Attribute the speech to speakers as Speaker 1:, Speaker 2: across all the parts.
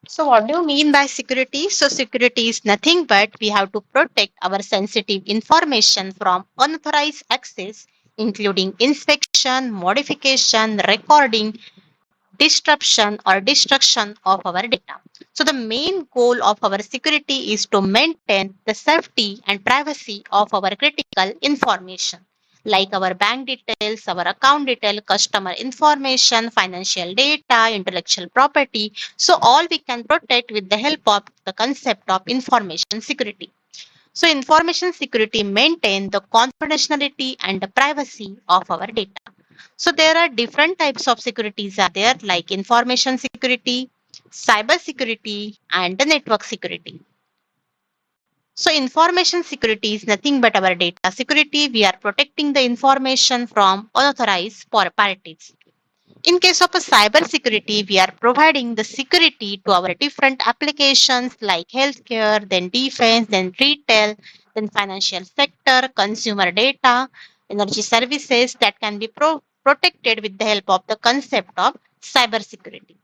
Speaker 1: So what do you mean by security? So security is nothing but we have to protect our sensitive information from unauthorized access, including inspection, modification, recording, disruption or destruction of our data. So the main goal of our security is to maintain the safety and privacy of our critical information like our bank details, our account detail, customer information, financial data, intellectual property. So all we can protect with the help of the concept of information security. So information security maintain the confidentiality and the privacy of our data. So there are different types of securities are there like information security, cyber security and the network security. So information security is nothing but our data security. We are protecting the information from unauthorized parties. In case of a cyber security, we are providing the security to our different applications like healthcare, then defense, then retail, then financial sector, consumer data, energy services that can be protected with the help of the concept of cyber security.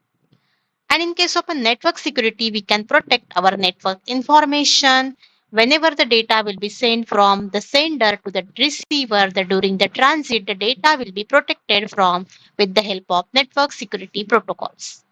Speaker 1: And in case of a network security, we can protect our network information whenever the data will be sent from the sender to the receiver. During the transit, the data will be protected from with the help of network security protocols.